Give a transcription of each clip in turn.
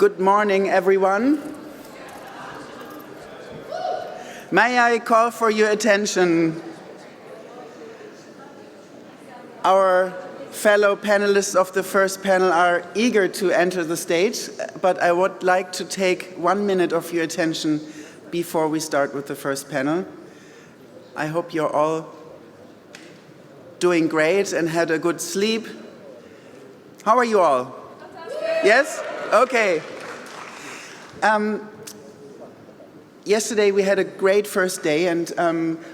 Good morning, everyone. May I call for your attention? Our fellow panelists of the first panel are eager to enter the stage, but I would like to take 1 minute of your attention before we start with the first panel. I hope you're all doing great and had a good sleep. How are you all? Yes? Okay. Yesterday we had a great first day, and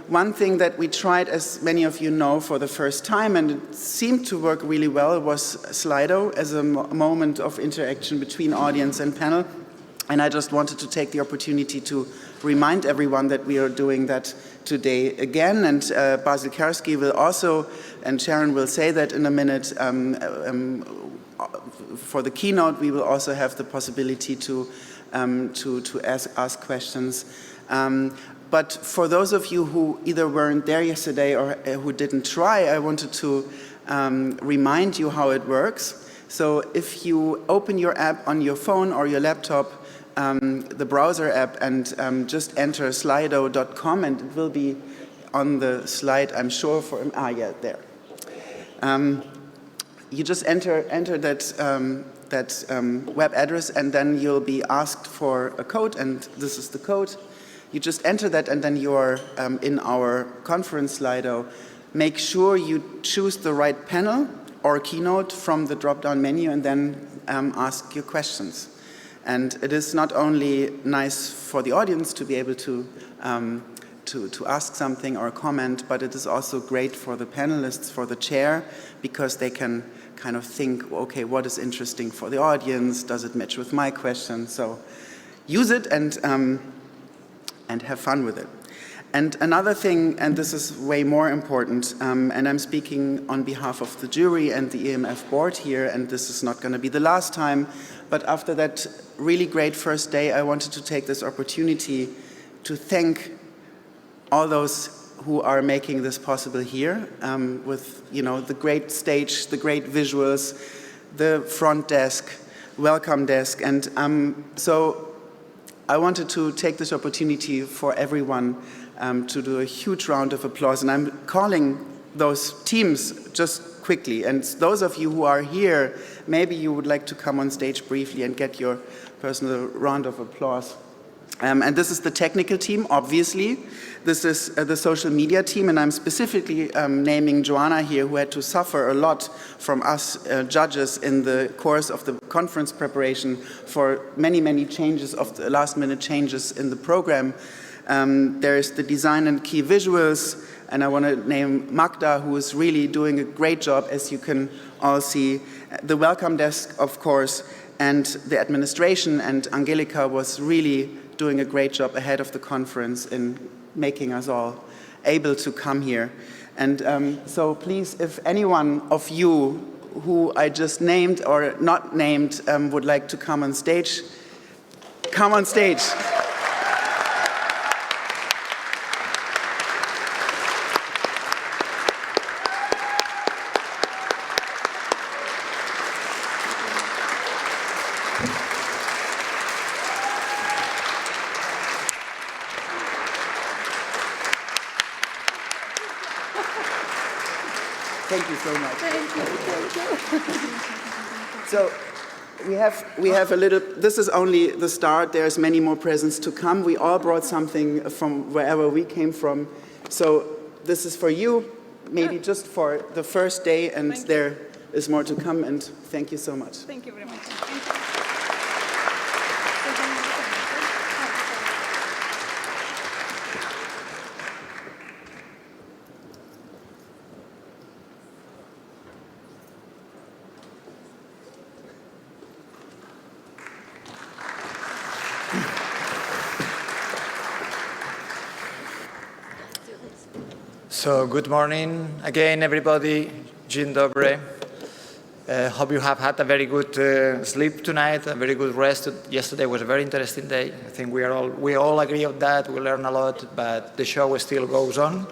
one thing that we tried, as many of you know, for the first time, and it seemed to work really well, was Slido as a moment of interaction between audience and panel. And I just wanted to take the opportunity to remind everyone that we are doing that today again. And Basil Karski will also, and Sharon will say that in a minute, for the keynote, we will also have the possibility to ask questions. But for those of you who either weren't there yesterday or who didn't try, I wanted to remind you how it works. So if you open your app on your phone or your laptop, the browser app, and just enter slido.com, and it will be on the slide, I'm sure, for, yeah, there. You just enter that web address, and then you'll be asked for a code, and this is the code. You just enter that, and then you're in our conference Slido. Make sure you choose the right panel or keynote from the drop-down menu, and then ask your questions. And it is not only nice for the audience to be able to ask something or comment, but it is also great for the panelists, for the chair, because they can kind of think, okay, what is interesting for the audience? Does it match with my question? So use it and have fun with it. And another thing, and this is way more important, and I'm speaking on behalf of the jury and the EMF board here, and this is not going to be the last time, but after that really great first day, I wanted to take this opportunity to thank all those who are making this possible here, with, you know, the great stage, the great visuals, the front desk, welcome desk. And so I wanted to take this opportunity for everyone to do a huge round of applause. And I'm calling those teams just quickly. And those of you who are here, maybe you would like to come on stage briefly and get your personal round of applause. And this is the technical team, obviously. This is the social media team, and I'm specifically naming Joanna here, who had to suffer a lot from us judges in the course of the conference preparation for many, many changes, of the last-minute changes in the program. There's the design and key visuals, and I want to name Magda, who is really doing a great job, as you can all see. The welcome desk, of course, and the administration, and Angelika was really doing a great job ahead of the conference in making us all able to come here. And so please, if anyone of you who I just named or not named would like to come on stage, come on stage. Thank you so much. Thank you. So we have a little, this is only the start. There's many more presents to come. We all brought something from wherever we came from. So this is for you, maybe just for the first day, and there is more to come, and thank you so much. Thank you very much. So good morning again, everybody. Dzień dobry. Hope you have had a very good sleep tonight, a very good rest. Yesterday was a very interesting day. I think we all agree on that. We learned a lot, but the show still goes on.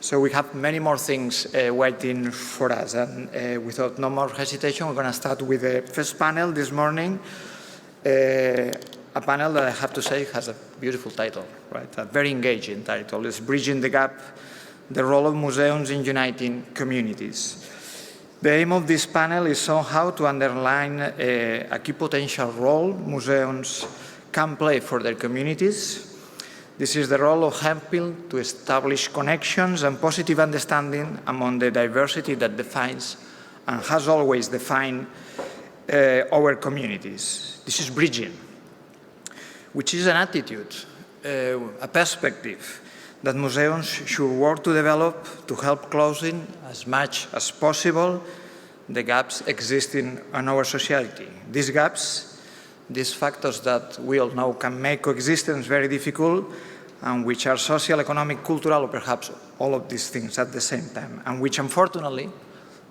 So we have many more things waiting for us. And without no more hesitation, we're going to start with the first panel this morning. A panel that I have to say has a beautiful title, right? A very engaging title. It's Bridging the Gap, the Role of Museums in Uniting Communities. The aim of this panel is somehow to underline a key potential role museums can play for their communities. This is the role of helping to establish connections and positive understanding among the diversity that defines and has always defined our communities. This is bridging, which is an attitude, a perspective that museums should work to develop to help closing as much as possible the gaps existing in our society. These gaps, these factors that we all know can make coexistence very difficult, and which are social, economic, cultural, or perhaps all of these things at the same time, and which unfortunately,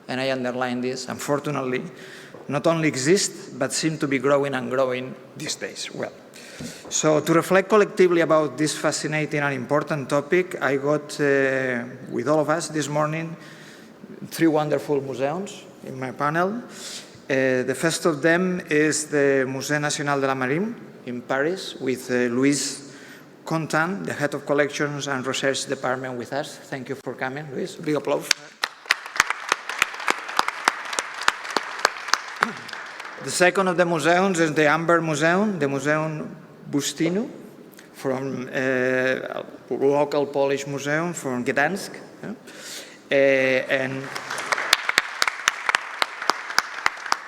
and I underline this, unfortunately, not only exist, but seem to be growing and growing these days. Well, so to reflect collectively about this fascinating and important topic, I got with all of us this morning 3 wonderful museums in my panel. The first of them is the Musée National de la Marine in Paris with Louise Contant, the head of collections and research department with us. Thank you for coming, Louise. Big applause. The second of the museums is the Amber Museum, the Museum Bustinu, from a local Polish museum from Gdansk. And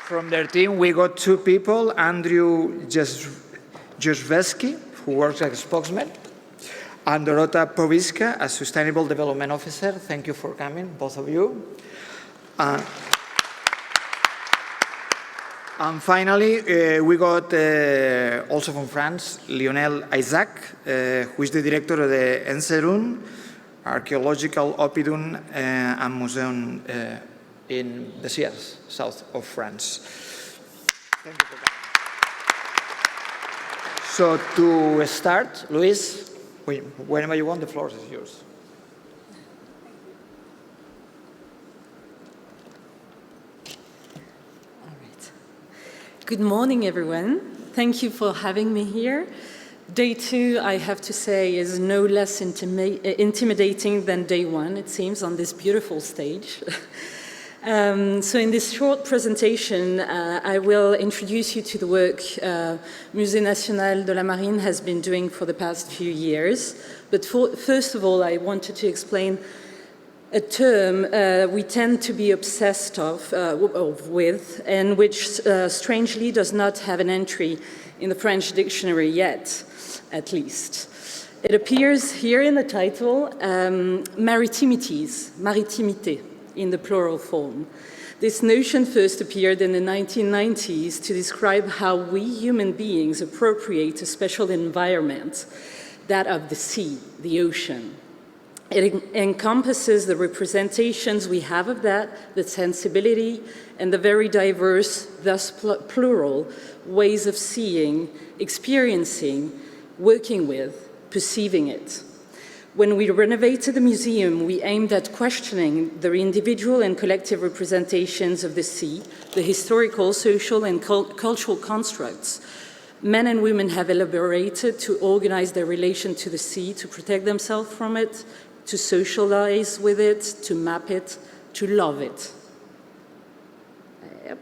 from their team, we got 2 people, Andrew Jezweski, who works as a spokesman, and Dorota Powiska, a Sustainable Development Officer. Thank you for coming, both of you. And finally, we got also from France, Lionel Isaac, who is the director of the Enserun Archaeological Oppidum and Museum in the Sierras, south of France. Thank you for coming. So to start, Luis, whenever you want, the floor is yours. Good morning, everyone. Thank you for having me here. Day 2, I have to say, is no less intimidating than day 1, it seems, on this beautiful stage. So in this short presentation, I will introduce you to the work Musée National de la Marine has been doing for the past few years. But first of all, I wanted to explain a term we tend to be obsessed with, and which strangely does not have an entry in the French dictionary yet, at least. It appears here in the title, maritimities, maritimité, in the plural form. This notion first appeared in the 1990s to describe how we human beings appropriate a special environment, that of the sea, the ocean. It encompasses the representations we have of that, the sensibility, and the very diverse, thus plural, ways of seeing, experiencing, working with, perceiving it. When we renovated the museum, we aimed at questioning the individual and collective representations of the sea, the historical, social, and cultural constructs men and women have elaborated to organize their relation to the sea, to protect themselves from it, to socialize with it, to map it, to love it. Yep,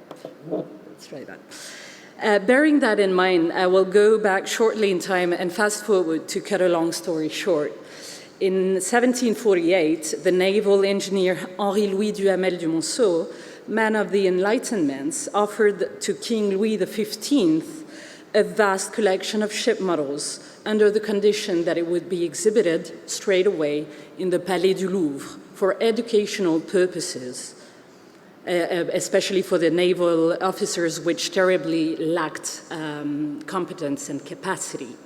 let's try that. Bearing that in mind, I will go back shortly in time and fast forward to cut a long story short. In 1748, the naval engineer Henri-Louis Duhamel du Monceau, man of the Enlightenment, offered to King Louis XV a vast collection of ship models under the condition that it would be exhibited straight away in the Palais du Louvre for educational purposes, especially for the naval officers which terribly lacked competence and capacity.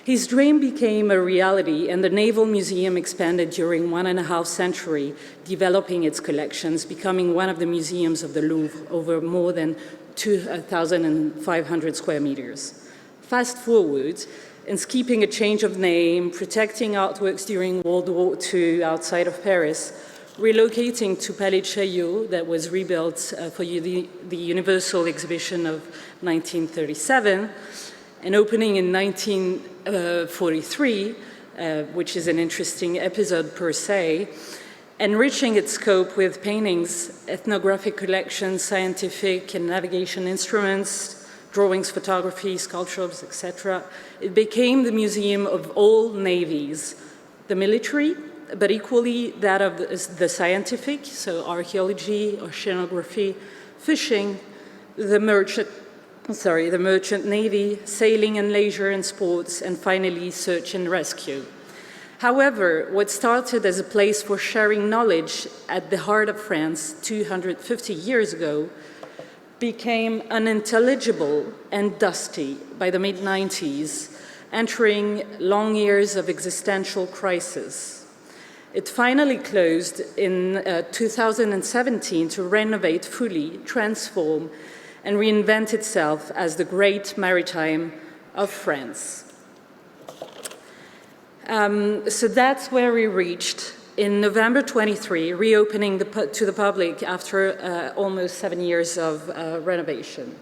His dream became a reality, and the Naval Museum expanded during 1.5 centuries, developing its collections, becoming one of the museums of the Louvre over more than 2,500 square meters. Fast forward, and keeping a change of name, protecting artworks during World War II outside of Paris, relocating to Palais de Chaillot, that was rebuilt for the Universal Exhibition of 1937, and opening in 1943, which is an interesting episode per se, enriching its scope with paintings, ethnographic collections, scientific and navigation instruments, drawings, photography, sculptures, etc. It became the museum of all navies, the military, but equally that of the scientific, so archaeology, oceanography, fishing, the merchant navy, sailing and leisure and sports, and finally search and rescue. However, what started as a place for sharing knowledge at the heart of France 250 years ago became unintelligible and dusty by the mid-90s, entering long years of existential crisis. It finally closed in 2017 to renovate fully, transform, and reinvent itself as the great maritime of France. So that's where we reached in November 23, reopening to the public after almost 7 years of renovation.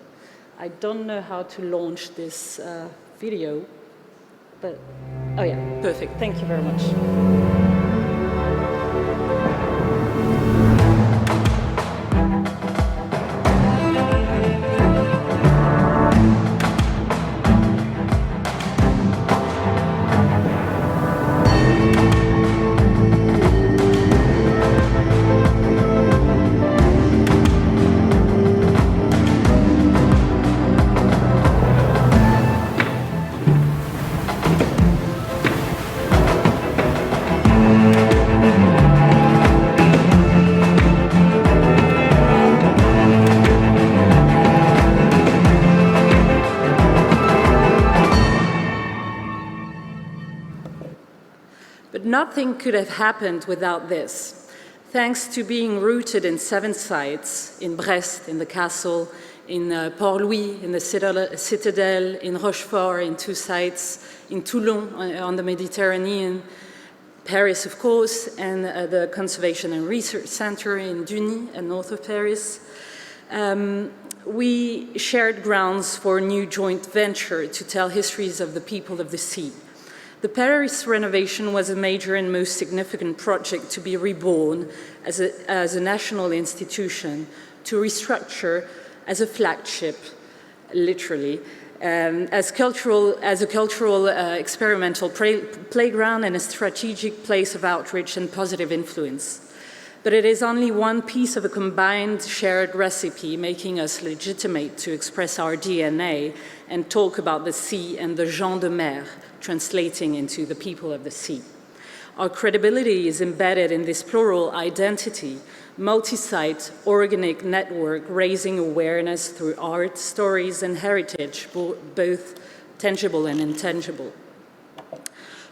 I don't know how to launch this video, but, oh yeah, perfect, thank you very much. Nothing could have happened without this. Thanks to being rooted in 7 sites, in Brest, in the castle, in Port-Louis, in the Citadel, in Rochefort, in 2 sites, in Toulon, on the Mediterranean, Paris, of course, and the Conservation and Research Center in Duny, north of Paris. We shared grounds for a new joint venture to tell histories of the people of the sea. The Paris renovation was a major and most significant project to be reborn as a national institution, to restructure as a flagship, literally, as a cultural experimental playground and a strategic place of outreach and positive influence. But it is only one piece of a combined shared recipe, making us legitimate to express our DNA and talk about the sea and the gens de mer, translating into the people of the sea. Our credibility is embedded in this plural identity, multi-site, organic network, raising awareness through art, stories, and heritage, both tangible and intangible.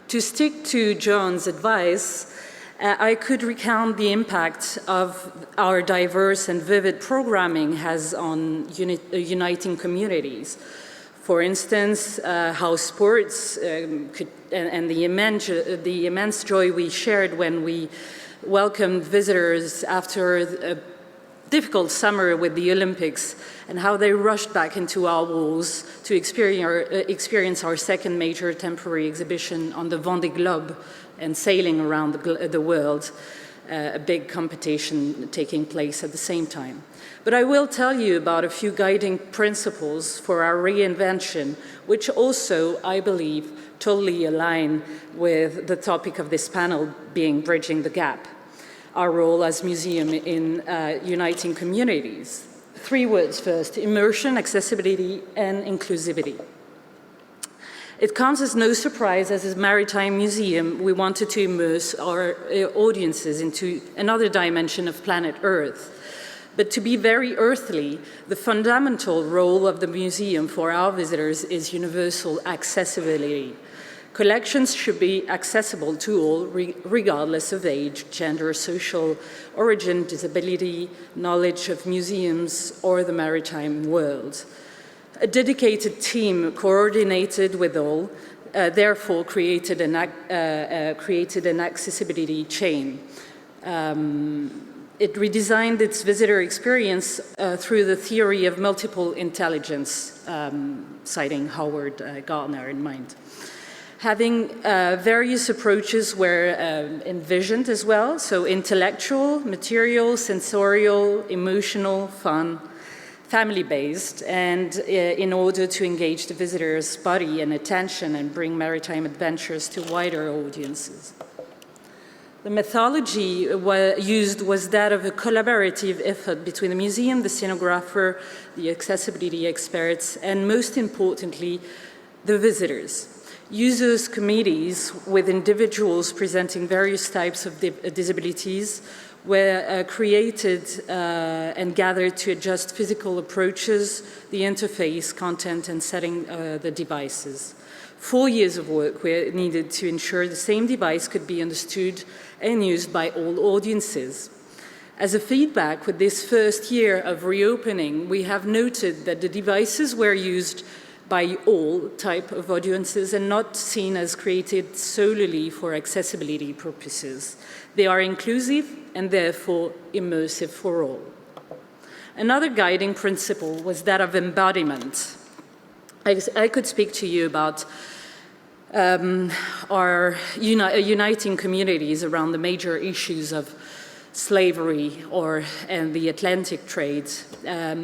To stick to John's advice, I could recount the impact of our diverse and vivid programming has on uniting communities. For instance, how sports and the immense joy we shared when we welcomed visitors after a difficult summer with the Olympics, and how they rushed back into our walls to experience our second major temporary exhibition on the Vendée Globe and sailing around the world, a big competition taking place at the same time. But I will tell you about a few guiding principles for our reinvention, which also, I believe, totally align with the topic of this panel being Bridging the Gap, our role as museum in uniting communities. 3 words first: immersion, accessibility, and inclusivity. It comes as no surprise, as a maritime museum, we wanted to immerse our audiences into another dimension of planet Earth. But to be very earthly, the fundamental role of the museum for our visitors is universal accessibility. Collections should be accessible to all, regardless of age, gender, social origin, disability, knowledge of museums, or the maritime world. A dedicated team coordinated with all, therefore created an accessibility chain. It redesigned its visitor experience through the theory of multiple intelligence, citing Howard Gardner in mind. Having various approaches were envisioned as well, so intellectual, material, sensorial, emotional, fun, family-based, and in order to engage the visitor's body and attention and bring maritime adventures to wider audiences. The methodology used was that of a collaborative effort between the museum, the scenographer, the accessibility experts, and most importantly, the visitors. Users' committees with individuals presenting various types of disabilities were created and gathered to adjust physical approaches, the interface, content, and setting the devices. 4 years of work were needed to ensure the same device could be understood and used by all audiences. As a feedback with this first year of reopening, we have noted that the devices were used by all type of audiences and not seen as created solely for accessibility purposes. They are inclusive and therefore immersive for all. Another guiding principle was that of embodiment. I could speak to you about our uniting communities around the major issues of slavery and the Atlantic trade,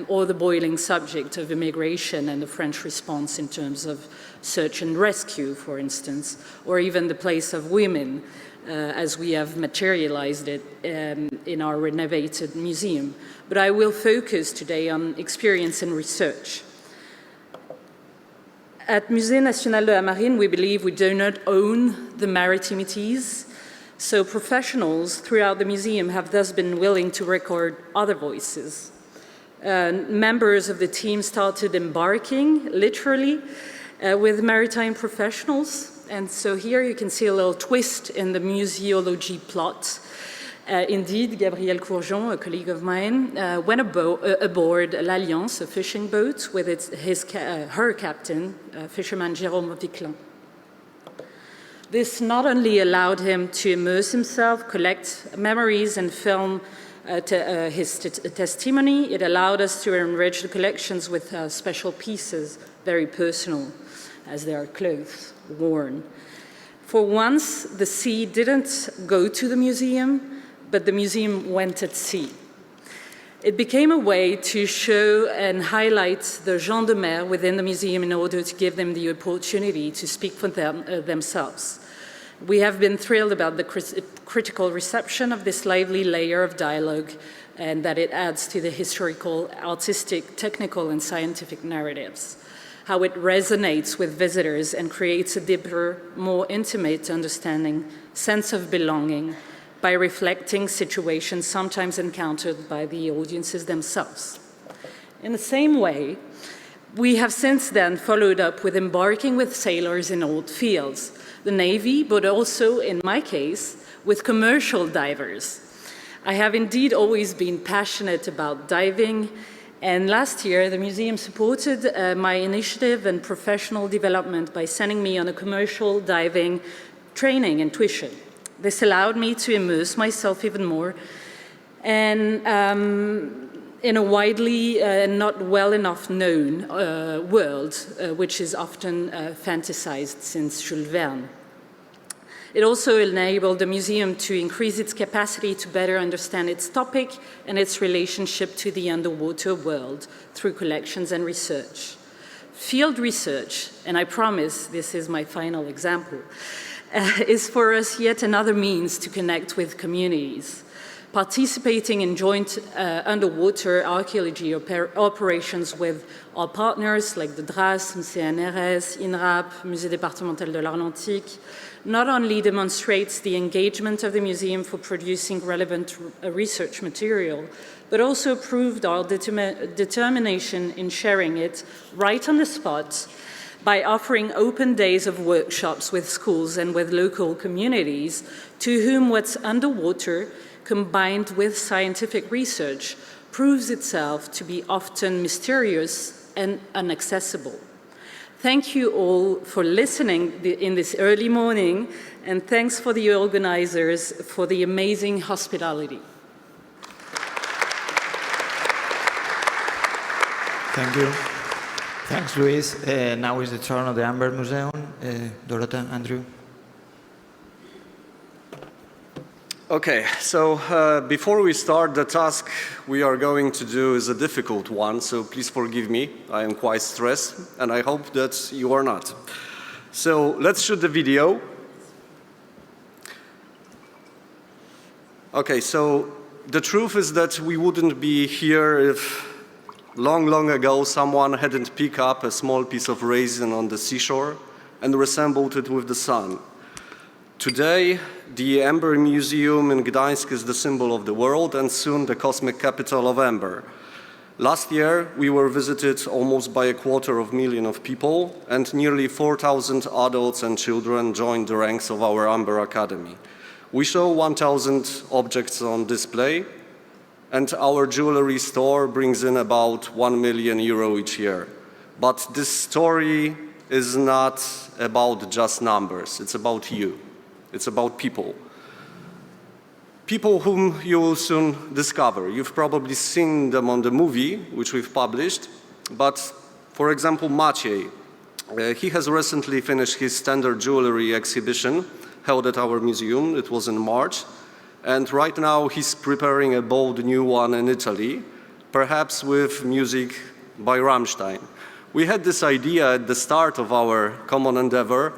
or the boiling subject of immigration and the French response in terms of search and rescue, for instance, or even the place of women as we have materialized it in our renovated museum. But I will focus today on experience and research. At Musée National de la Marine, we believe we do not own the maritimities, so professionals throughout the museum have thus been willing to record other voices. Members of the team started embarking, literally, with maritime professionals. And so here you can see a little twist in the museology plot. Indeed, Gabriel Courgeon, a colleague of mine, went aboard l'Alliance, a fishing boat, with her captain, fisherman Jérôme Viclin. This not only allowed him to immerse himself, collect memories, and film his testimony, it allowed us to enrich the collections with special pieces, very personal, as they are clothes worn. For once, the sea didn't go to the museum, but the museum went at sea. It became a way to show and highlight the gens de mer within the museum in order to give them the opportunity to speak for themselves. We have been thrilled about the critical reception of this lively layer of dialogue and that it adds to the historical, artistic, technical, and scientific narratives. How it resonates with visitors and creates a deeper, more intimate understanding, sense of belonging, by reflecting situations sometimes encountered by the audiences themselves. In the same way, we have since then followed up with embarking with sailors in old fields, the Navy, but also, in my case, with commercial divers. I have indeed always been passionate about diving, and last year the museum supported my initiative and professional development by sending me on a commercial diving training and tuition. This allowed me to immerse myself even more and in a widely not well enough known world, which is often fantasized since Jules Verne. It also enabled the museum to increase its capacity to better understand its topic and its relationship to the underwater world through collections and research. Field research, and I promise this is my final example, is for us yet another means to connect with communities. Participating in joint underwater archaeology operations with our partners like the DRAS, CNRS, INRAP, Musée départemental de l'Atlantique, not only demonstrates the engagement of the museum for producing relevant research material, but also proved our determination in sharing it right on the spot by offering open days of workshops with schools and with local communities to whom what's underwater, combined with scientific research, proves itself to be often mysterious and inaccessible. Thank you all for listening in this early morning, and thanks for the organizers for the amazing hospitality. Thank you. Thanks, Luis. Now is the turn of the Amber Museum. Dorota, Andrew. Okay, so before we start, the task we are going to do is a difficult one, so please forgive me. I am quite stressed, and I hope that you are not. So let's shoot the video. Okay, so the truth is that we wouldn't be here if long ago someone hadn't picked up a small piece of raisin on the seashore and reassembled it with the sun. Today, the Amber Museum in Gdańsk is the symbol of the world and soon the cosmic capital of amber. Last year, we were visited almost by 250,000 people, and nearly 4,000 adults and children joined the ranks of our Amber Academy. We show 1,000 objects on display, and our jewelry store brings in about €1 million each year. But this story is not about just numbers, it's about you. It's about people. People whom you will soon discover. You've probably seen them on the movie, which we've published, but for example, Maciej. He has recently finished his standard jewelry exhibition held at our museum. It was in March. And right now he's preparing a bold new one in Italy, perhaps with music by Rammstein. We had this idea at the start of our common endeavor,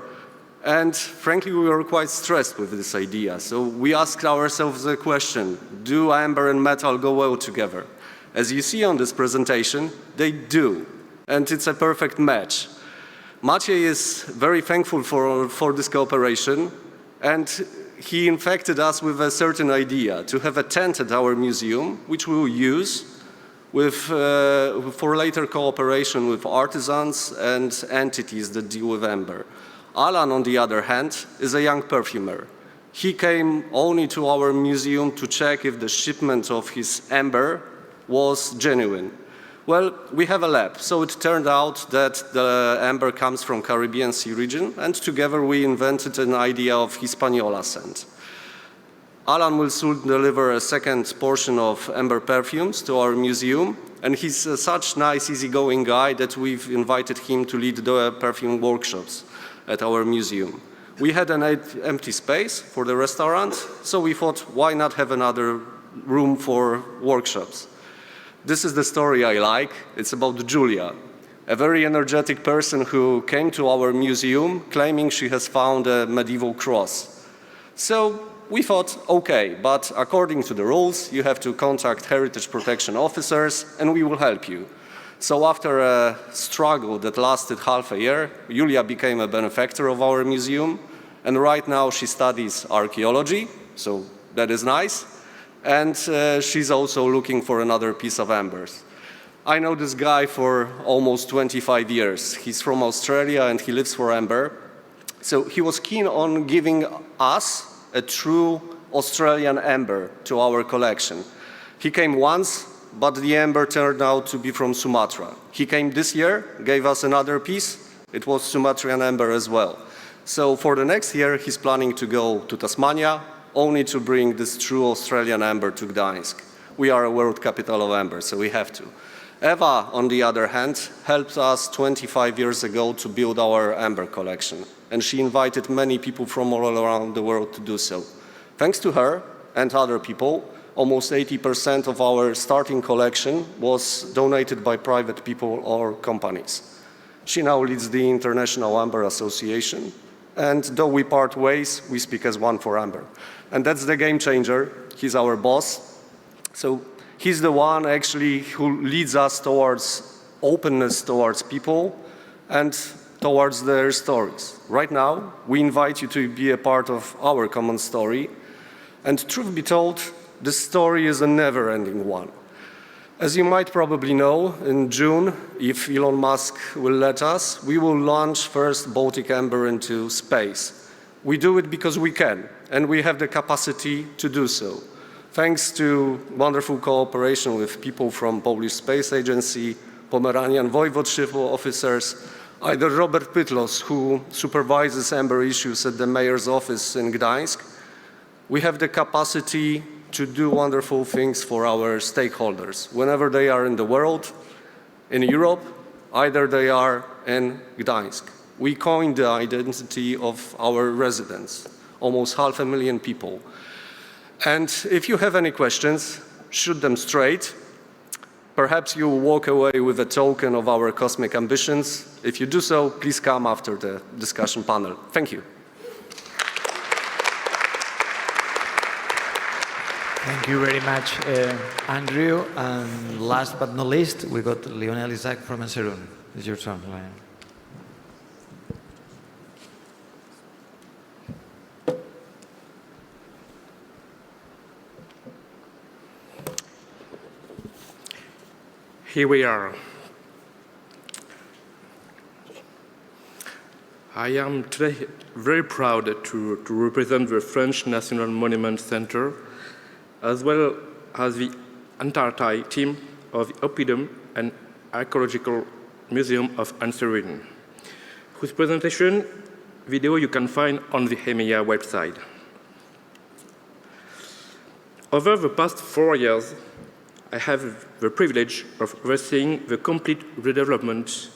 and frankly, we were quite stressed with this idea. So we asked ourselves the question, do amber and metal go well together? As you see on this presentation, they do, and it's a perfect match. Maciej is very thankful for this cooperation, and he infected us with a certain idea, to have a tent at our museum, which we will use for later cooperation with artisans and entities that deal with amber. Alan, on the other hand, is a young perfumer. He came only to our museum to check if the shipment of his amber was genuine. Well, we have a lab, so it turned out that the amber comes from Caribbean Sea region, and together we invented an idea of Hispaniola scent. Alan will soon deliver a second portion of amber perfumes to our museum, and he's such nice, easygoing guy that we've invited him to lead the perfume workshops at our museum. We had an empty space for the restaurant, so we thought, why not have another room for workshops? This is the story I like. It's about Julia, a very energetic person who came to our museum claiming she has found a medieval cross. So we thought, okay, but according to the rules, you have to contact heritage protection officers and we will help you. So after a struggle that lasted half a year, Julia became a benefactor of our museum, and right now she studies archaeology, so that is nice, and she's also looking for another piece of ambers. I know this guy for almost 25 years. He's from Australia and he lives for amber. So he was keen on giving us a true Australian amber to our collection. He came once, but the amber turned out to be from Sumatra. He came this year, gave us another piece. It was Sumatran amber as well. So for the next year, he's planning to go to Tasmania, only to bring this true Australian amber to Gdańsk. We are a world capital of amber, so we have to. Eva, on the other hand, helped us 25 years ago to build our amber collection, and she invited many people from all around the world to do so. Thanks to her and other people, almost 80% of our starting collection was donated by private people or companies. She now leads the International Amber Association, and though we part ways, we speak as one for amber. And that's the game changer. He's our boss. So he's the one actually who leads us towards openness towards people and towards their stories. Right now, we invite you to be a part of our common story. And truth be told, this story is a never-ending one. As you might probably know, in June, if Elon Musk will let us, we will launch first Baltic Amber into space. We do it because we can, and we have the capacity to do so. Thanks to wonderful cooperation with people from Polish Space Agency, Pomeranian Voivodeship officers, Either Robert Pytlos, who supervises amber issues at the mayor's office in Gdańsk, we have the capacity to do wonderful things for our stakeholders, whenever they are in the world, in Europe, either they are in Gdańsk. We coined the identity of our residents, almost 500,000 people. And if you have any questions, shoot them straight. Perhaps you will walk away with a token of our cosmic ambitions. If you do so, please come after the discussion panel. Thank you. Thank you very much, Andrew. And last but not least, we got Lionel Isaac from Enserun. It's your turn, Lionel. Here we are. I am today very proud to represent the French National Monument Center, as well as the entire team of the Oppidum and Archaeological Museum of Enserun, whose presentation video you can find on the EMYA website. Over the past 4 years, I have the privilege of overseeing the complete redevelopment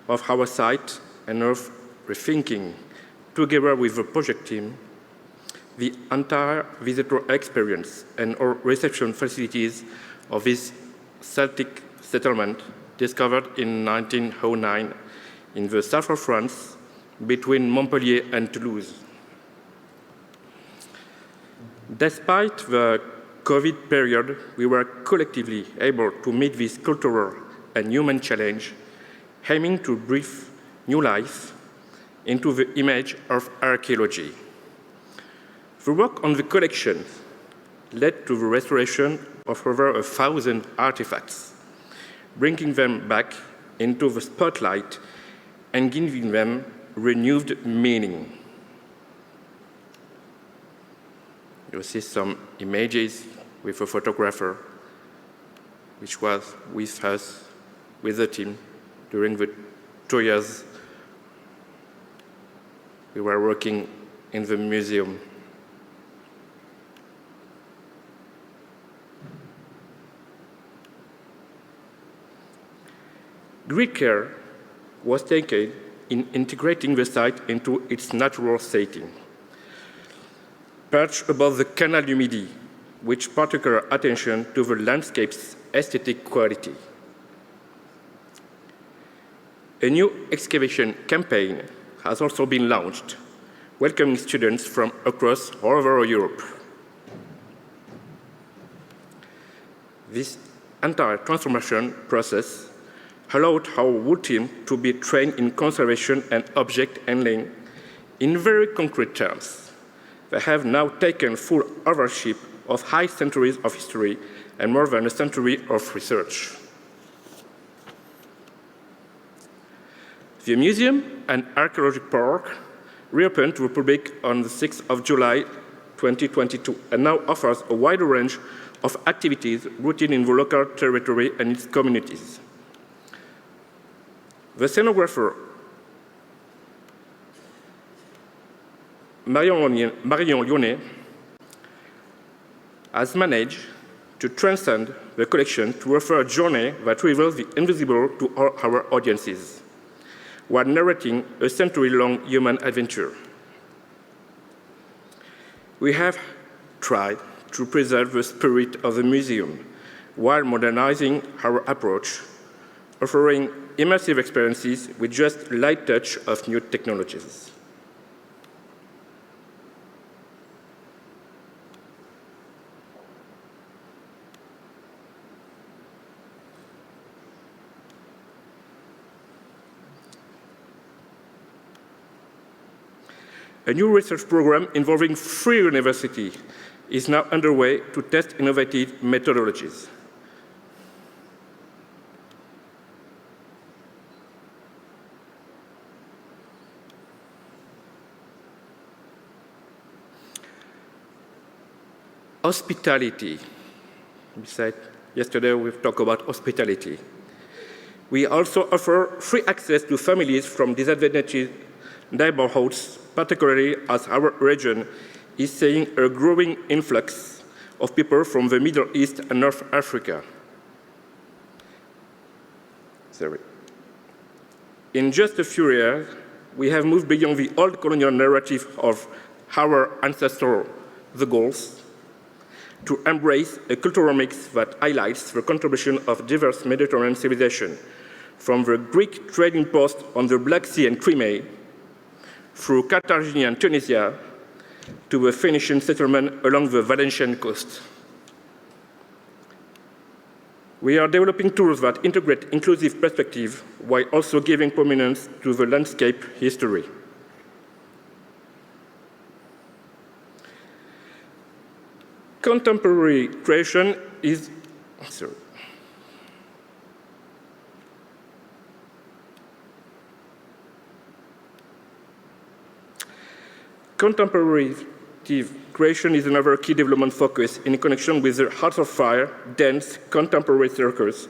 of our site and of rethinking, together with the project team, the entire visitor experience and our reception facilities of this Celtic settlement discovered in 1909 in the south of France between Montpellier and Toulouse. Despite the COVID period, we were collectively able to meet this cultural and human challenge, aiming to breathe new life into the image of archaeology. The work on the collection led to the restoration of over 1,000 artifacts, bringing them back into the spotlight and giving them renewed meaning. You'll see some images with a photographer, which was with us, with the team, during the 2 years we were working in the museum. Great care was taken in integrating the site into its natural setting. Perched above the Canal du Midi, with particular attention to the landscape's aesthetic quality. A new excavation campaign has also been launched, welcoming students from across all over Europe. This entire transformation process allowed our whole team to be trained in conservation and object handling in very concrete terms. They have now taken full ownership of high centuries of history and more than a century of research. The museum and archaeology park reopened to the public on the 6th of July 2022 and now offers a wide range of activities rooted in the local territory and its communities. The scenographer Marion Lyonnais has managed to transcend the collection to offer a journey that reveals the invisible to all our audiences, while narrating a century-long human adventure. We have tried to preserve the spirit of the museum while modernizing our approach, offering immersive experiences with just a light touch of new technologies. A new research program involving 3 universities is now underway to test innovative methodologies. Hospitality. We said yesterday we've talked about hospitality. We also offer free access to families from disadvantaged neighborhoods, particularly as our region is seeing a growing influx of people from the Middle East and North Africa. In just a few years, we have moved beyond the old colonial narrative of our ancestors, the Gauls, to embrace a cultural mix that highlights the contribution of diverse Mediterranean civilizations, from the Greek trading post on the Black Sea and Crimea, through Carthaginian Tunisia, to the Phoenician settlement along the Valencian coast. We are developing tools that integrate inclusive perspective while also giving prominence to the landscape history. Contemporary creation is, Contemporary creation is another key development focus in connection with the Hearts of Fire, dance, contemporary circus,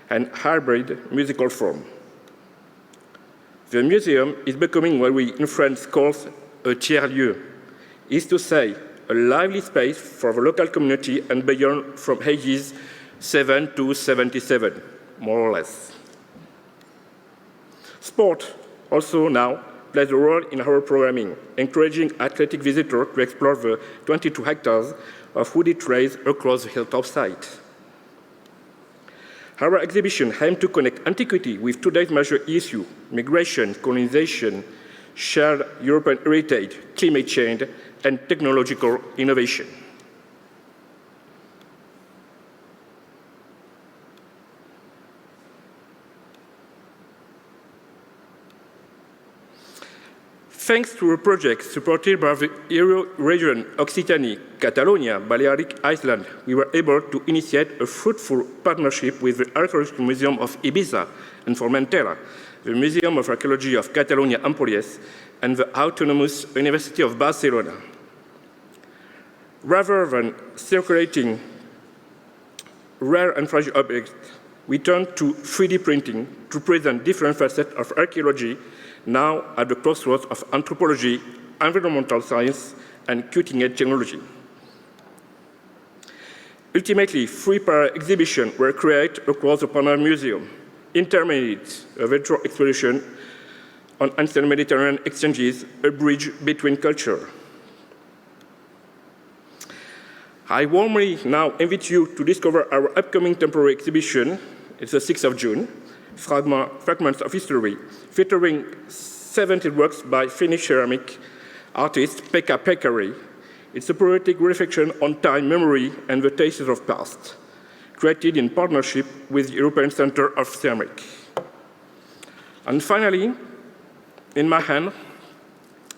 and hybrid musical form. The museum is becoming what we in France call a tiers-lieu, is to say, a lively space for the local community and beyond from ages 7 to 77, more or less. Sport also now plays a role in our programming, encouraging athletic visitors to explore the 22 hectares of wooded trails across the hilltop site. Our exhibition aims to connect antiquity with today's major issues: migration, colonization, shared European heritage, climate change, and technological innovation. Thanks to a project supported by the Euro region Occitanie, Catalonia, Balearic Island, we were able to initiate a fruitful partnership with the Archaeological Museum of Ibiza and Formentera, the Museum of Archaeology of Catalonia Empúries, and the Autonomous University of Barcelona. Rather than circulating rare and fragile objects, we turned to 3D printing to present different facets of archaeology, now at the crossroads of anthropology, environmental science, and cutting-edge technology. Ultimately, 3 para-exhibitions were created across the Panama Museum: Intermediate, a virtual expedition on ancient Mediterranean exchanges, a bridge between culture. I warmly now invite you to discover our upcoming temporary exhibition. It's the 6th of June, Fragments of History, featuring 70 works by Finnish ceramic artist Pekka Pekkari. It's a poetic reflection on time, memory, and the tastes of past, created in partnership with the European Center of Ceramic. And finally, in my hand,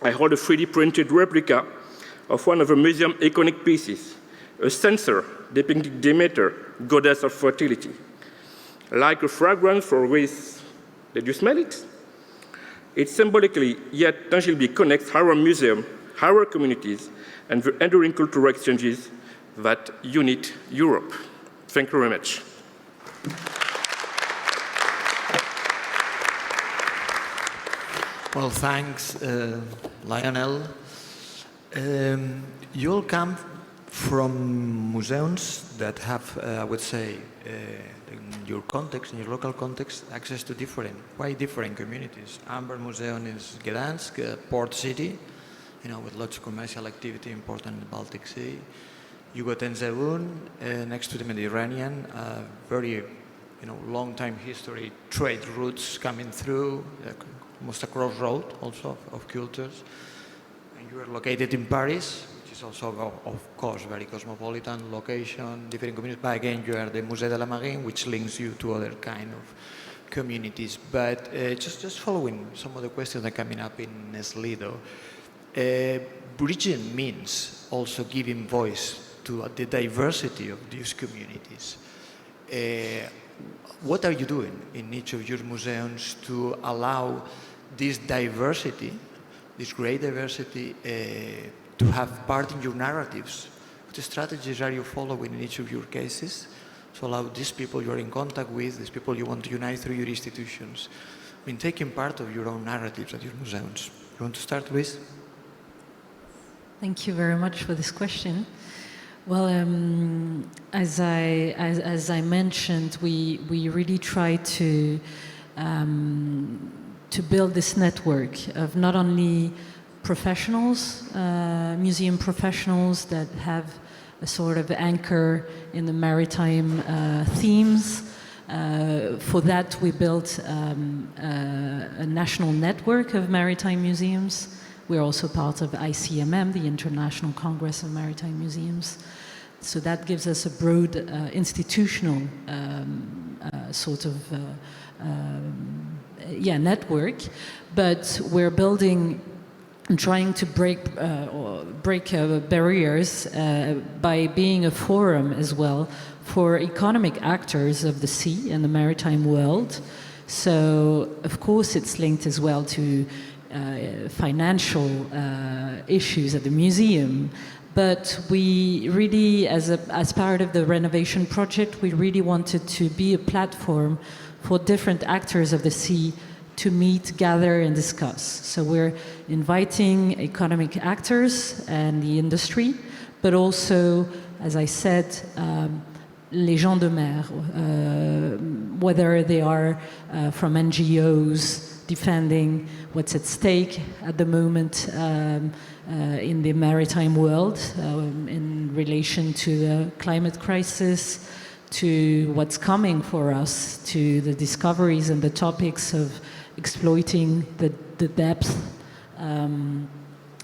I hold a 3D printed replica of one of the museum's iconic pieces, a censer depicting Demeter, goddess of fertility. Like a fragrance for waste, did you smell it? It symbolically yet tangibly connects our museum, our communities, and the enduring cultural exchanges that unite Europe. Thank you very much. Well, thanks, Lionel. You all come from museums that have, I would say, in your context, in your local context, access to quite different communities. Amber Museum is Gdansk, a port city, with lots of commercial activity, important in the Baltic Sea. You got Enzebun, next to the Mediterranean, very, long time history, trade routes coming through, almost a crossroad also of cultures. And you are located in Paris, which is also, of course, very cosmopolitan location, different communities. But again, you are the Musée de la Marine, which links you to other kind of communities. But just following some of the questions that are coming up in Slido, bridging means also giving voice to the diversity of these communities. What are you doing in each of your museums to allow this diversity, this great diversity, to have part in your narratives? What strategies are you following in each of your cases So allow these people you're in contact with, these people you want to unite through your institutions, taking part of your own narratives at your museums. You want to start, Luis? Thank you very much for this question. Well, as I mentioned, we really try to build this network of not only professionals, museum professionals that have a sort of anchor in the maritime themes. For that, we built a national network of maritime museums. We're also part of ICMM, the International Congress of Maritime Museums. So that gives us a broad institutional sort of network. But we're building and trying to break barriers by being a forum as well for economic actors of the sea and the maritime world. So, of course, it's linked as well to financial issues at the museum. But we really, as part of the renovation project, we really wanted to be a platform for different actors of the sea to meet, gather, and discuss. So we're inviting economic actors and the industry, but also, as I said, les gens de mer, whether they are from NGOs defending what's at stake at the moment in the maritime world in relation to the climate crisis, to what's coming for us, to the discoveries and the topics of exploiting the depth.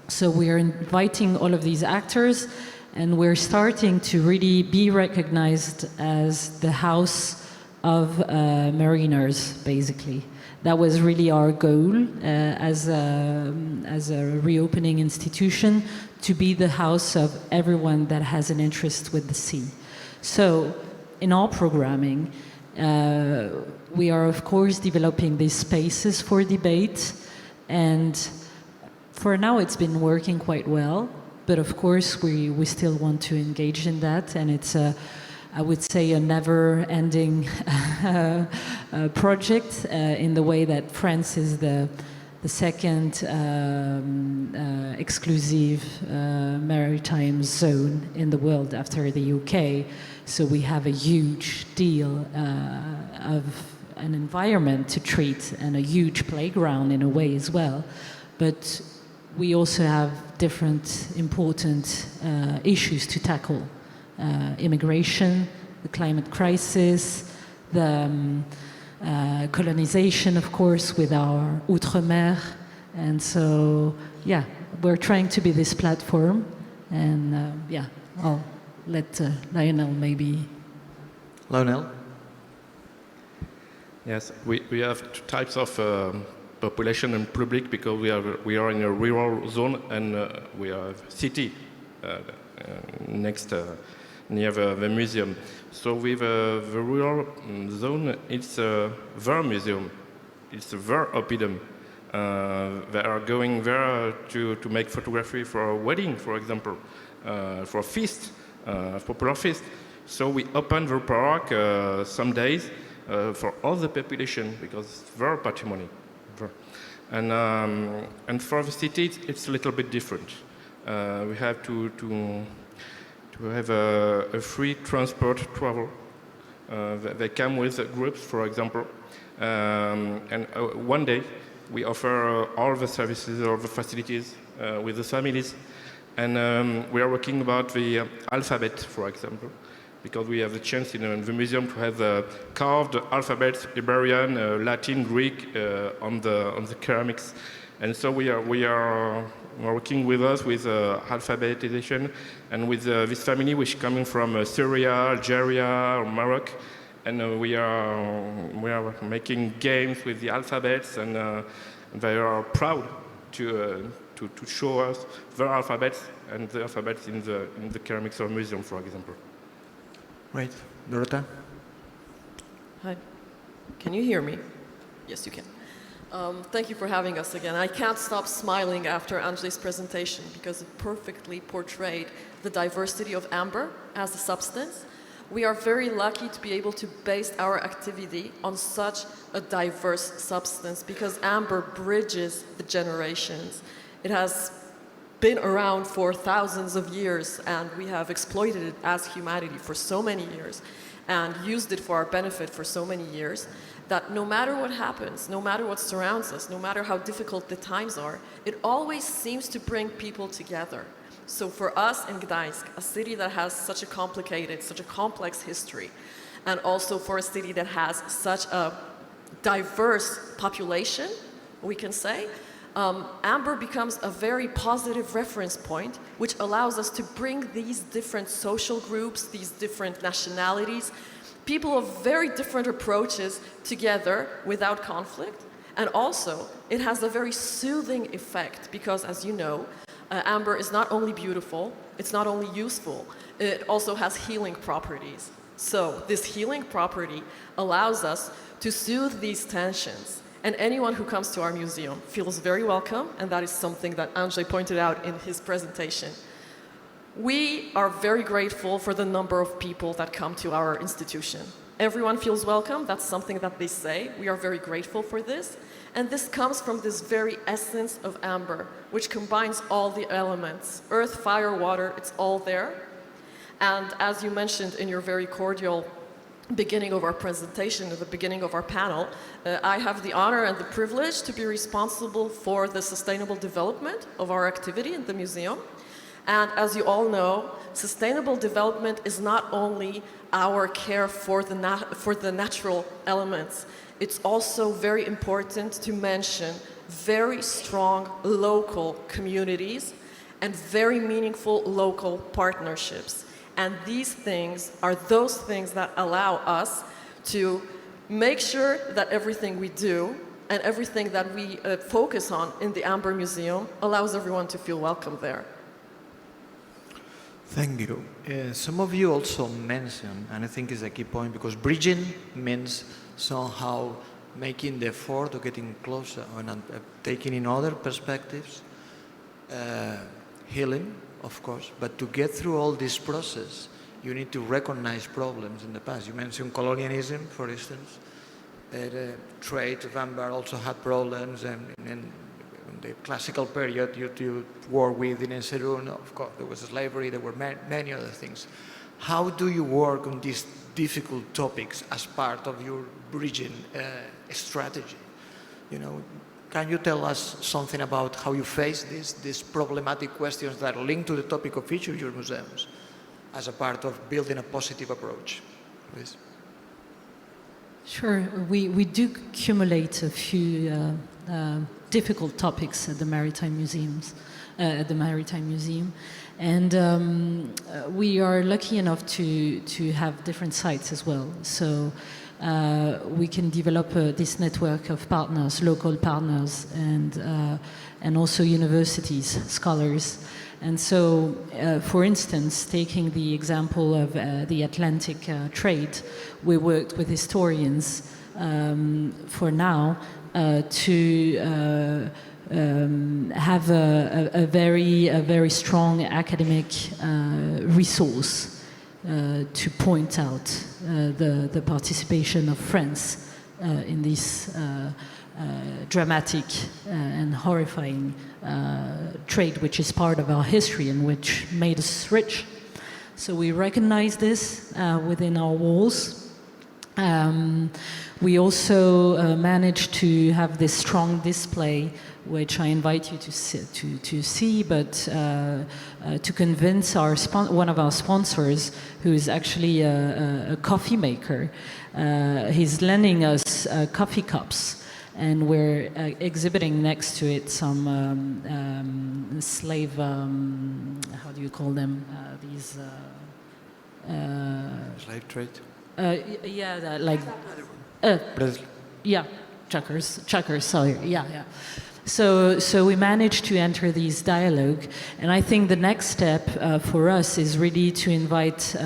So we're inviting all of these actors, and we're starting to really be recognized as the house of mariners, basically. That was really our goal as a reopening institution, to be the house of everyone that has an interest with the sea. So in our programming, we are, of course, developing these spaces for debate, and for now it's been working quite well, but of course we still want to engage in that, and it's I would say a never-ending project in the way that France is the second exclusive maritime zone in the world after the UK. So we have a huge deal of an environment to treat and a huge playground in a way as well. But we also have different important issues to tackle. Immigration, the climate crisis, the colonization, of course, with our outre-mer. And so, yeah, we're trying to be this platform. And, I'll let Lionel maybe. Lionel? Yes, we have two types of population and public, because we are in a rural zone, and we have city next near the museum. So with the rural zone, it's their museum, it's their oppidum. They are going there to make photography for a wedding, for example, for a feast, popular feast. So we open the park some days for all the population, because it's their patrimony. And for the city, it's a little bit different. We have to have a free transport travel. They come with groups, for example, and one day we offer all the services, all the facilities with the families, and we are working about the alphabet, for example, because we have the chance in the museum to have the carved alphabets, Iberian, Latin, Greek, on the ceramics, and so we are working with us with alphabetization, and with this family which is coming from Syria, Algeria, or Morocco, and we are making games with the alphabets, and they are proud to show us their alphabets and the alphabets in the ceramics museum, for example. Right, Dorota? Hi, can you hear me? Yes, you can. Thank you for having us again. I can't stop smiling after Angeli's presentation, because it perfectly portrayed the diversity of amber as a substance, We are very lucky to be able to base our activity on such a diverse substance because amber bridges the generations. It has been around for thousands of years, and we have exploited it as humanity for so many years and used it for our benefit for so many years that no matter what happens, no matter what surrounds us, no matter how difficult the times are, it always seems to bring people together. So for us in Gdańsk, a city that has such a complicated, such a complex history, and also for a city that has such a diverse population, we can say, Amber becomes a very positive reference point, which allows us to bring these different social groups, these different nationalities, people of very different approaches together without conflict. And also, it has a very soothing effect because, as you know, amber is not only beautiful, it's not only useful, it also has healing properties. So this healing property allows us to soothe these tensions. And anyone who comes to our museum feels very welcome, and that is something that Andrzej pointed out in his presentation. We are very grateful for the number of people that come to our institution. Everyone feels welcome, that's something that they say. We are very grateful for this. And this comes from this very essence of amber, which combines all the elements. Earth, fire, water, it's all there. And as you mentioned in your very cordial beginning of our presentation, at the beginning of our panel, I have the honor and the privilege to be responsible for the sustainable development of our activity in the museum. And as you all know, sustainable development is not only our care for the natural elements. It's also very important to mention very strong local communities and very meaningful local partnerships. And these things are those things that allow us to make sure that everything we do and everything that we focus on in the Amber Museum allows everyone to feel welcome there. Thank you. Some of you also mentioned, and I think it's a key point, because bridging means somehow making the effort of getting closer and taking in other perspectives, healing, of course, but to get through all this process, you need to recognize problems in the past. You mentioned colonialism, for instance. Trade of amber also had problems, and in the classical period you work with in Enserun, of course, there was slavery, there were many other things. How do you work on these difficult topics as part of your bridging strategy? You know, can you tell us something about how you face these problematic questions that are linked to the topic of each of your museums as a part of building a positive approach, please? Sure. We do accumulate a few difficult topics at the Maritime Museums, at the Maritime Museum, and we are lucky enough to have different sites as well. So we can develop this network of partners, local partners, and also universities, scholars. And so, for instance, taking the example of the Atlantic trade, we worked with historians for now to have a very strong academic resource to point out the participation of France in this dramatic and horrifying trade, which is part of our history and which made us rich. So we recognize this within our walls. We also managed to have this strong display, which I invite you to see, but to convince one of our sponsors, who is actually a coffee maker. He's lending us coffee cups, and we're exhibiting next to it some slave, how do you call them? These Slave trade? Yeah, like chuckers, sorry, yeah. So we managed to enter these dialogue, and I think the next step for us is really to invite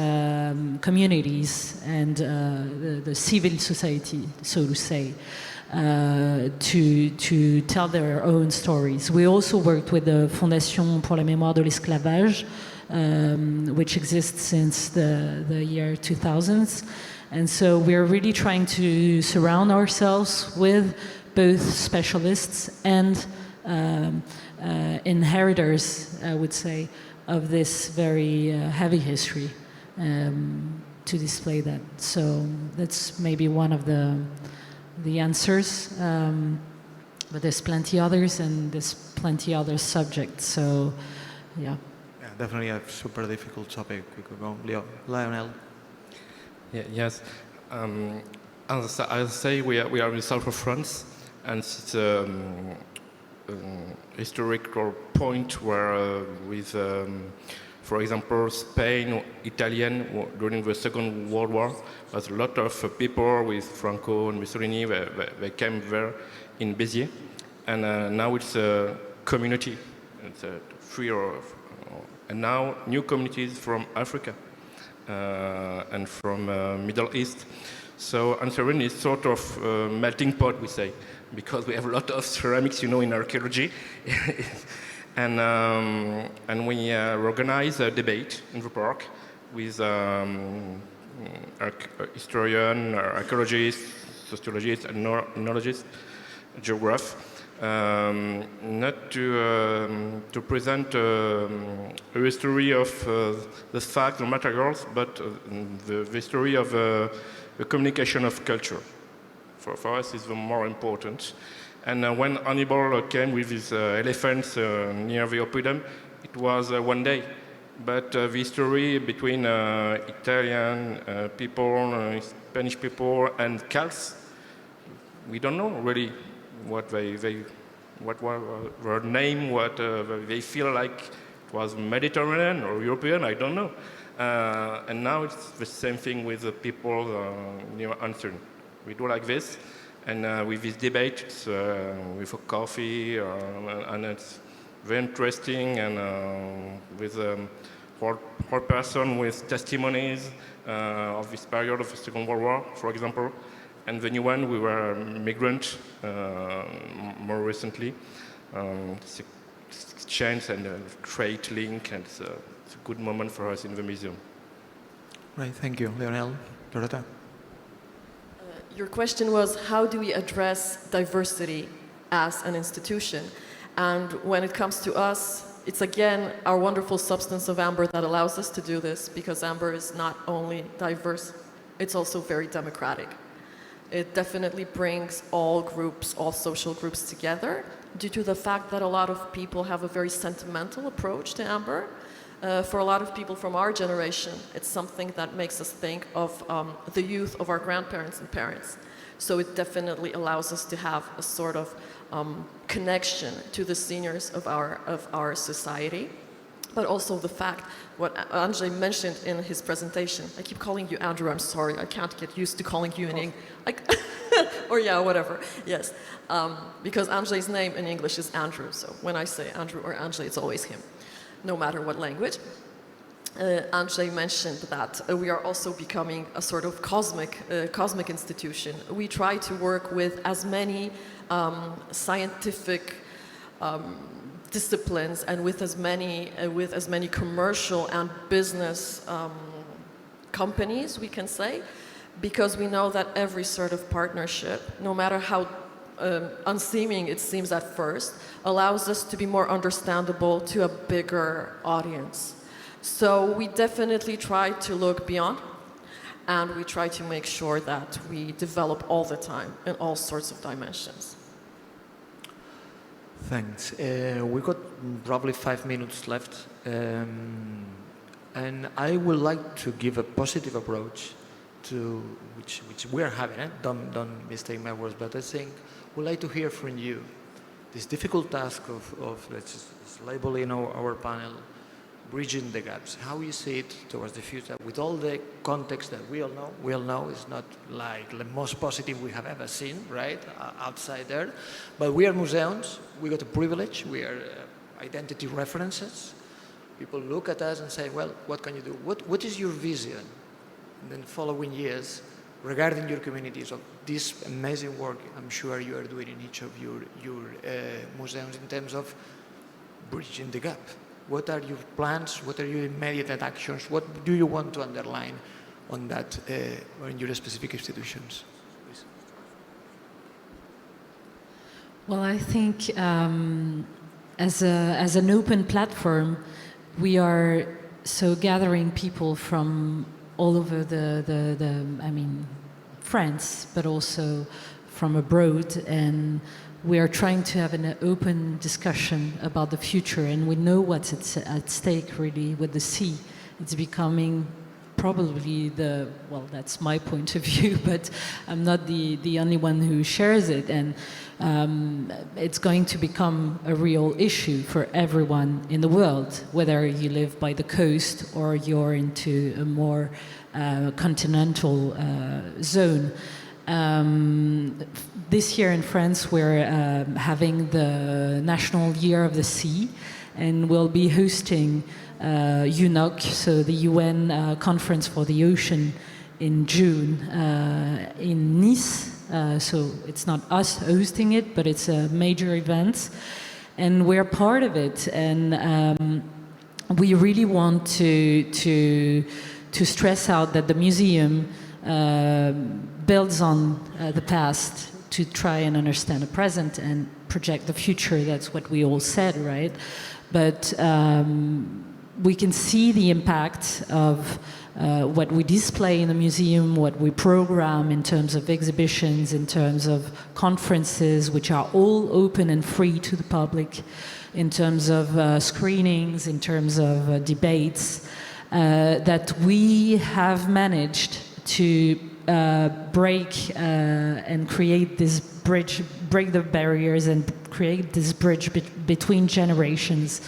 communities and the civil society, so to say, to tell their own stories. We also worked with the Fondation pour la mémoire de l'esclavage, which exists since the year 2000s. And so we're really trying to surround ourselves with both specialists and inheritors, I would say, of this very heavy history to display that. So that's maybe one of the answers. But there's plenty others, and there's plenty other subjects. So, yeah. Yeah, definitely a super difficult topic. We could go, Lionel. Yeah, yes. As I say, we are in the south of France, and it's a historical point where with, for example, Spain or Italian during the Second World War, there's a lot of people with Franco and Mussolini, they came there in Béziers, and now it's a community, it's a free and now new communities from Africa and from Middle East. So Anserin is sort of melting pot, we say, because we have a lot of ceramics, in archaeology. And we organize a debate in the park with historian, archaeologists, sociologists, and ethnologists, geographers, not to present a history of the facts or materials, but the history of the communication of culture. For us, is the more important. And when Hannibal came with his elephants near the Oppidum, it was one day. But the history between Italian people, Spanish people, and Celts, we don't know really what what was their name, what they feel like it was Mediterranean or European, I don't know. And now it's the same thing with the people near Anserin. We do like this, and with this debate, it's with a coffee, and it's very interesting, and with whole person with testimonies of this period of the Second World War, for example. And the new one, we were migrant more recently. It's exchange and trade link, and it's a good moment for us in the museum. Right, thank you. Lionel, Loretta? Your question was, how do we address diversity as an institution? And when it comes to us, it's again our wonderful substance of amber that allows us to do this, because amber is not only diverse, it's also very democratic. It definitely brings all groups, all social groups together, due to the fact that a lot of people have a very sentimental approach to amber. For a lot of people from our generation, it's something that makes us think of the youth of our grandparents and parents. So it definitely allows us to have a sort of connection to the seniors of our society. But also the fact, what Andrzej mentioned in his presentation, I keep calling you Andrew, I'm sorry, I can't get used to calling you in English, or yeah, whatever, yes. Because Andrzej's name in English is Andrew, so when I say Andrew or Andrzej, it's always him, no matter what language. Andrzej mentioned that we are also becoming a sort of cosmic institution. We try to work with as many scientific disciplines and with as many commercial and business companies, we can say, because we know that every sort of partnership, no matter how unseeming it seems at first, allows us to be more understandable to a bigger audience. So we definitely try to look beyond, and we try to make sure that we develop all the time in all sorts of dimensions. Thanks. We got probably 5 minutes left, and I would like to give a positive approach to which we are having. Don't mistake my words, but I think we'd like to hear from you. This difficult task of let's just label our panel, bridging the gaps. How you see it towards the future, with all the context that we all know it's not like the most positive we have ever seen, right, outside there. But we are museums, we got a privilege, we are identity references. People look at us and say, well, what can you do? What is your vision in the following years regarding your communities of this amazing work I'm sure you are doing in each of your museums in terms of bridging the gap? What are your plans? What are your immediate actions? What do you want to underline on that or in your specific institutions? Please. Well, I think as an open platform, we are gathering people from all over France, but also from abroad, and we are trying to have an open discussion about the future, and we know what's at stake really with the sea. It's becoming probably that's my point of view, but I'm not the only one who shares it, and it's going to become a real issue for everyone in the world, whether you live by the coast or you're into a more continental zone. This year in France, we're having the National Year of the Sea, and we'll be hosting UNOC, so the UN Conference for the Ocean, in June in Nice. So it's not us hosting it, but it's a major event, and we're part of it. And we really want to stress out that the museum builds on the past to try and understand the present and project the future. That's what we all said, right? But we can see the impact of what we display in the museum, what we program in terms of exhibitions, in terms of conferences, which are all open and free to the public, in terms of screenings, in terms of debates, that we have managed to break and create this bridge, break the barriers and create this bridge between generations.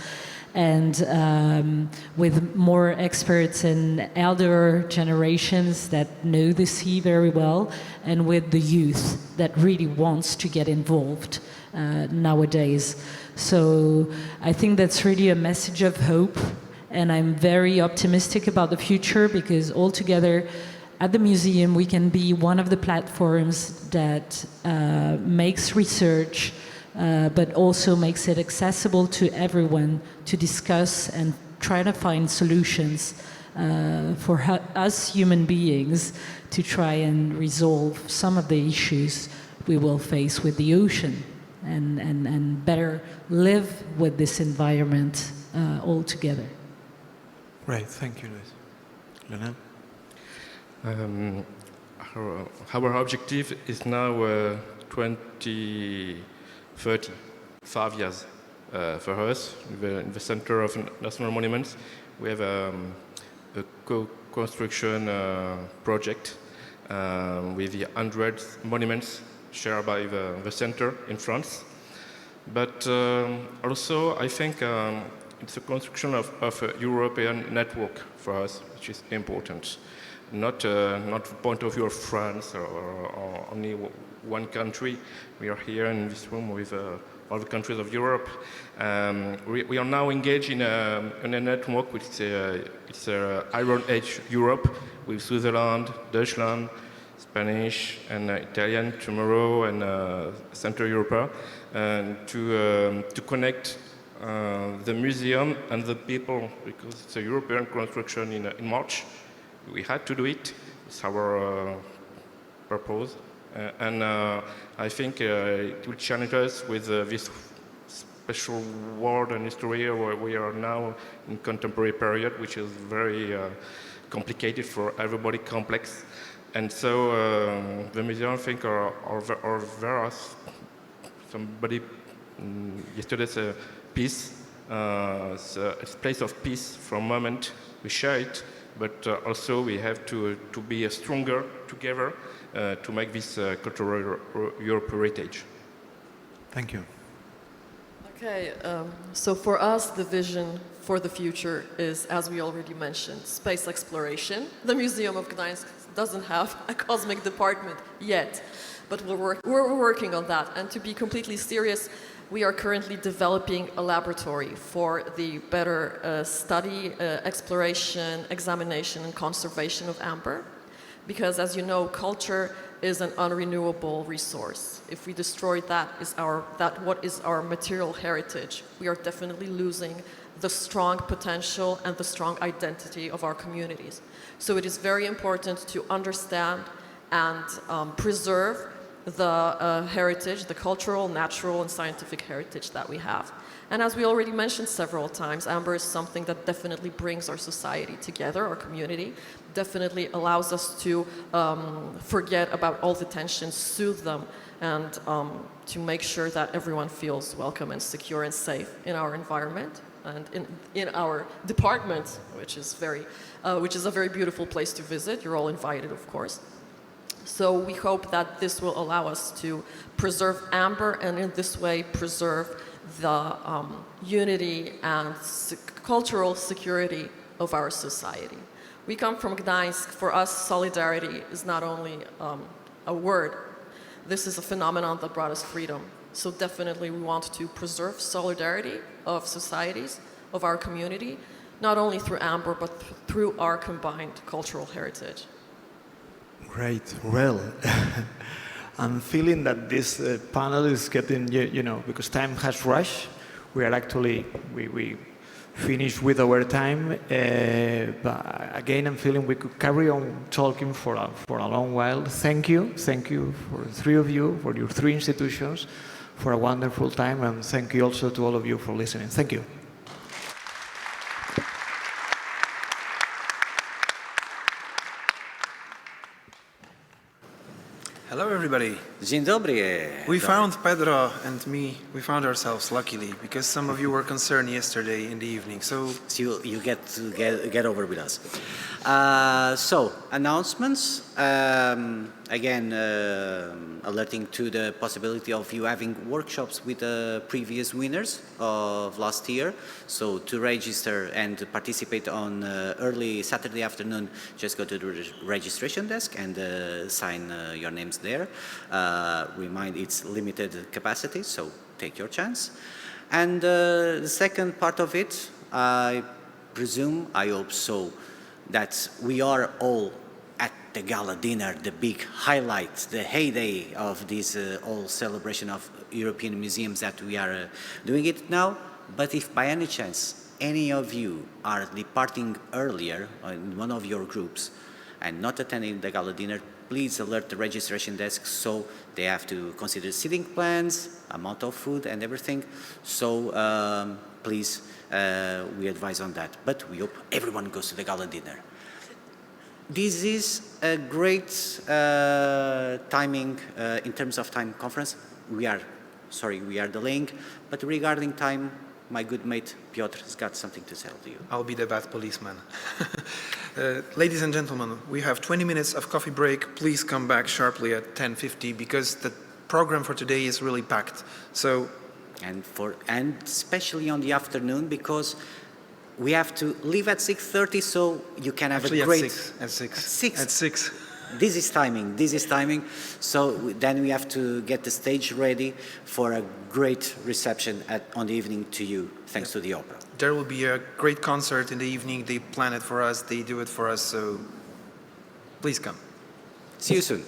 And with more experts and elder generations that know the sea very well, and with the youth that really wants to get involved nowadays. So I think that's really a message of hope, and I'm very optimistic about the future, because altogether at the museum we can be one of the platforms that makes research but also makes it accessible to everyone to discuss and try to find solutions for us human beings to try and resolve some of the issues we will face with the ocean, and better live with this environment all together. Right, thank you, Luis. Lionel? Our objective is now 2030, 5 years for us. In the Center of National Monuments, we have a co-construction project with the 100 monuments shared by the center in France. But also, I think it's a construction of a European network for us, which is important. Not the point of view of France or only one country. We are here in this room with all the countries of Europe. We are now engaged in a network which is Iron Age Europe, with Switzerland, Deutschland, Spanish and Italian tomorrow, and Central Europe, to connect the museum and the people, because it's a European construction in March. We had to do it. It's our purpose. And I think it will challenge us with this special world and history where we are now in contemporary period, which is very complicated for everybody, complex. And so the museum, I think, are very, somebody yesterday said peace. It's a place of peace for a moment. We share it, but also we have to be stronger together to make this cultural Europe heritage. Thank you. Okay, so for us, the vision for the future is, as we already mentioned, space exploration. The Museum of Gdańsk doesn't have a cosmic department yet, but we're working on that. And to be completely serious, we are currently developing a laboratory for the better study, exploration, examination, and conservation of amber. Because, as you know, culture is an unrenewable resource. If we destroy what is our material heritage, we are definitely losing the strong potential and the strong identity of our communities. So it is very important to understand and preserve the heritage, the cultural, natural, and scientific heritage that we have. And as we already mentioned several times, amber is something that definitely brings our society together, our community, definitely allows us to forget about all the tensions, soothe them, and to make sure that everyone feels welcome and secure and safe in our environment and in our department, which is a very beautiful place to visit. You're all invited, of course. So we hope that this will allow us to preserve amber and in this way preserve the unity and cultural security of our society. We come from Gdańsk. For us, solidarity is not only a word. This is a phenomenon that brought us freedom. So definitely we want to preserve solidarity of societies, of our community, not only through amber, but through our combined cultural heritage. Great. Well, I'm feeling that this panel is getting, because time has rushed. We are actually, we finished with our time. But again, I'm feeling we could carry on talking for a long while. Thank you for the three of you, for your three institutions, for a wonderful time. And thank you also to all of you for listening. Thank you. Hello, everybody. Dzień dobry. We found Pedro and me. We found ourselves luckily because some of you were concerned yesterday in the evening. So You get to get over with us. So announcements. Again, alerting to the possibility of you having workshops with the previous winners of last year. So to register and participate on early Saturday afternoon, just go to the registration desk and sign your names there. Remind it's limited capacity, so take your chance. And the second part of it, I presume, I hope so, that we are all at the gala dinner, the big highlight, the heyday of this whole celebration of European museums that we are doing it now. But if by any chance any of you are departing earlier in one of your groups and not attending the gala dinner, please alert the registration desk so they have to consider seating plans, amount of food and everything. So please, we advise on that. But we hope everyone goes to the gala dinner. This is a great timing in terms of time conference. We are delaying, but regarding time, my good mate Piotr has got something to tell to you. I'll be the bad policeman. Ladies and gentlemen, we have 20 minutes of coffee break. Please come back sharply at 10:50 because the program for today is really packed. So, and especially on the afternoon because we have to leave at 6:30, so you can have actually a great... At 6. This is timing. So then we have to get the stage ready for a great reception on the evening to you, thanks to the opera. There will be a great concert in the evening. They plan it for us. They do it for us. So please come. See you soon.